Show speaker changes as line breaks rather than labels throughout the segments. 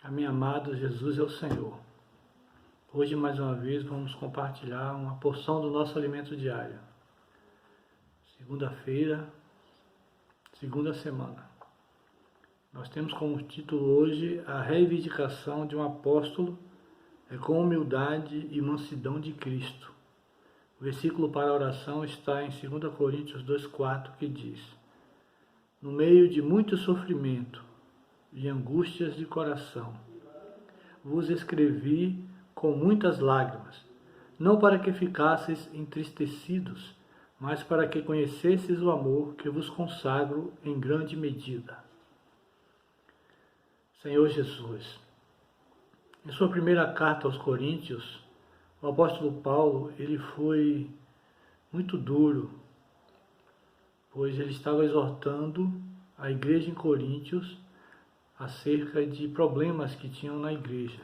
Amém, amado, Jesus é o Senhor. Hoje, mais uma vez, vamos compartilhar uma porção do nosso alimento diário. Segunda-feira, segunda semana. Nós temos como título hoje a reivindicação de um apóstolo com humildade e mansidão de Cristo. O versículo para a oração está em 2 Coríntios 2,4, que diz: No meio de muito sofrimento e angústias de coração, vos escrevi com muitas lágrimas, não para que ficasseis entristecidos, mas para que conhecesseis o amor que vos consagro em grande medida. Senhor Jesus, em sua primeira carta aos Coríntios, o apóstolo Paulo ele foi muito duro, pois ele estava exortando a igreja em Coríntios acerca de problemas que tinham na igreja.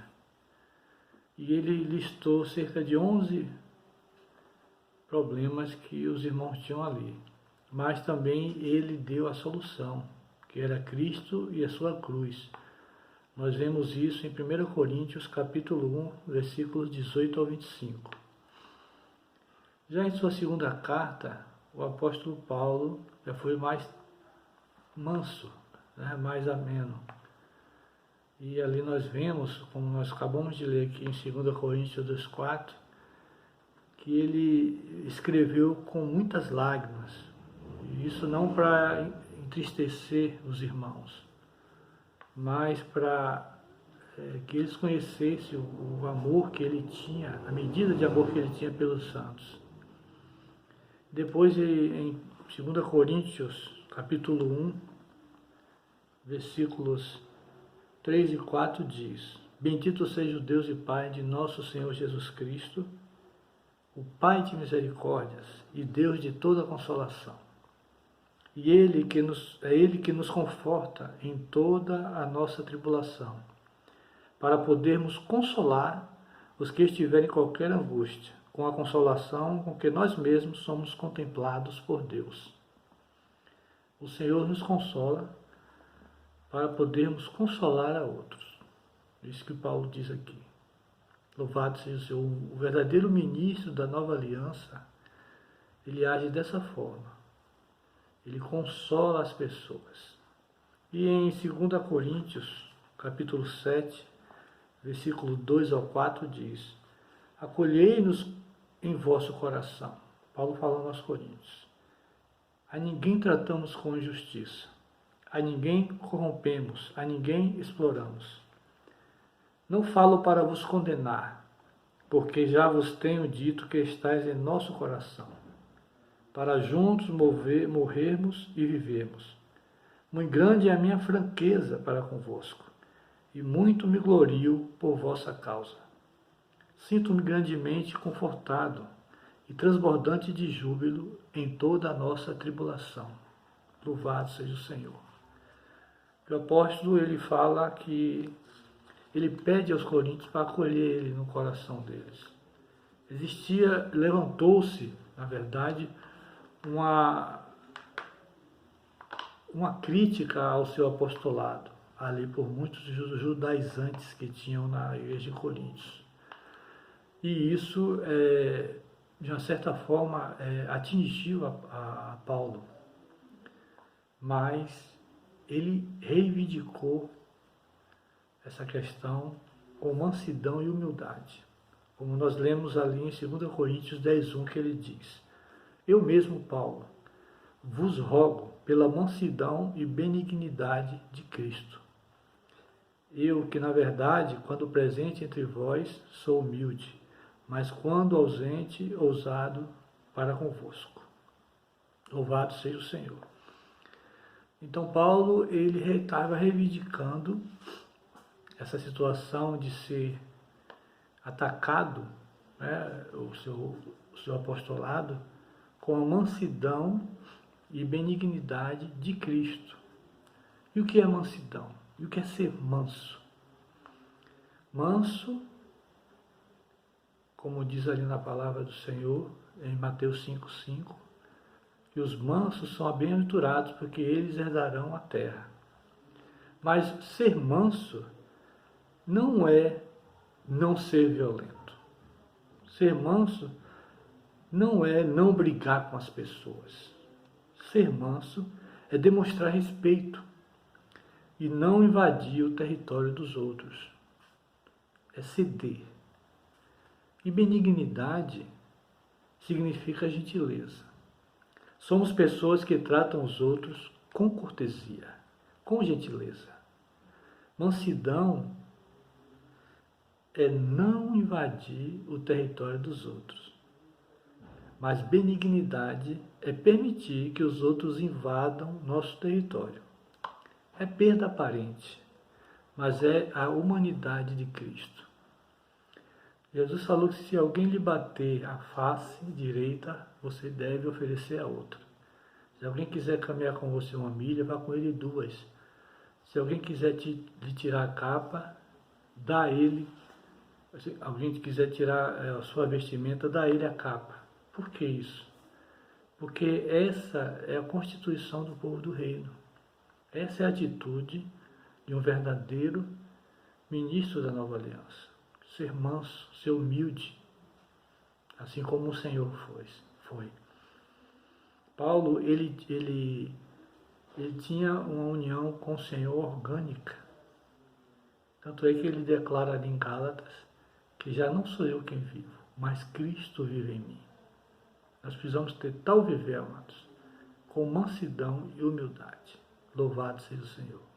E ele listou cerca de 11 problemas que os irmãos tinham ali. Mas também ele deu a solução, que era Cristo e a sua cruz. Nós vemos isso em 1 Coríntios capítulo 1, versículos 18 ao 25. Já em sua segunda carta, o apóstolo Paulo já foi mais manso, mais ameno. E ali nós vemos, como nós acabamos de ler aqui em 2 Coríntios 2,4, que ele escreveu com muitas lágrimas. E isso não para entristecer os irmãos, mas para que eles conhecessem o amor que ele tinha, a medida de amor que ele tinha pelos santos. Depois, em 2 Coríntios capítulo 1, versículos 3 e 4 diz: Bendito seja o Deus e Pai de nosso Senhor Jesus Cristo, o Pai de misericórdias e Deus de toda consolação. E é Ele que nos conforta em toda a nossa tribulação, para podermos consolar os que estiverem em qualquer angústia, com a consolação com que nós mesmos somos contemplados por Deus. O Senhor nos consola para podermos consolar a outros. Isso que Paulo diz aqui. Louvado seja o Senhor. O verdadeiro ministro da nova aliança, ele age dessa forma. Ele consola as pessoas. E em 2 Coríntios, capítulo 7, versículo 2 ao 4 diz: Acolhei-nos em vosso coração. Paulo falando aos Coríntios. A ninguém tratamos com injustiça. A ninguém corrompemos, a ninguém exploramos. Não falo para vos condenar, porque já vos tenho dito que estáis em nosso coração, para juntos morrermos e vivermos. Muito grande é a minha franqueza para convosco, e muito me glorio por vossa causa. Sinto-me grandemente confortado e transbordante de júbilo em toda a nossa tribulação. Louvado seja o Senhor. O apóstolo ele fala que ele pede aos coríntios para acolher ele no coração deles. Levantou-se, na verdade, uma crítica ao seu apostolado, ali por muitos judaizantes que tinham na igreja de Coríntios. E isso, de uma certa forma, atingiu a Paulo. Mas ele reivindicou essa questão com mansidão e humildade. Como nós lemos ali em 2 Coríntios 10:1, que ele diz: Eu mesmo, Paulo, vos rogo pela mansidão e benignidade de Cristo. Eu que, na verdade, quando presente entre vós, sou humilde, mas quando ausente, ousado para convosco. Louvado seja o Senhor. Então Paulo ele estava reivindicando essa situação de ser atacado, o seu apostolado, com a mansidão e benignidade de Cristo. E o que é mansidão? E o que é ser manso? Manso, como diz ali na palavra do Senhor, em Mateus 5:5, que os mansos são bem-aventurados, porque eles herdarão a terra. Mas ser manso não é não ser violento. Ser manso não é não brigar com as pessoas. Ser manso é demonstrar respeito e não invadir o território dos outros. É ceder. E benignidade significa gentileza. Somos pessoas que tratam os outros com cortesia, com gentileza. Mansidão é não invadir o território dos outros. Mas benignidade é permitir que os outros invadam nosso território. É perda aparente, mas é a humanidade de Cristo. Jesus falou que se alguém lhe bater a face direita, você deve oferecer a outra. Se alguém quiser caminhar com você 1 milha, vá com ele 2. Se alguém quiser lhe tirar a capa, dá a ele. Se alguém quiser tirar a sua vestimenta, dá a ele a capa. Por que isso? Porque essa é a constituição do povo do reino. Essa é a atitude de um verdadeiro ministro da nova aliança. Ser manso, ser humilde, assim como o Senhor foi. Paulo, ele tinha uma união com o Senhor orgânica. Tanto é que ele declara ali em Gálatas que já não sou eu quem vivo, mas Cristo vive em mim. Nós precisamos ter tal viver, amados, com mansidão e humildade. Louvado seja o Senhor.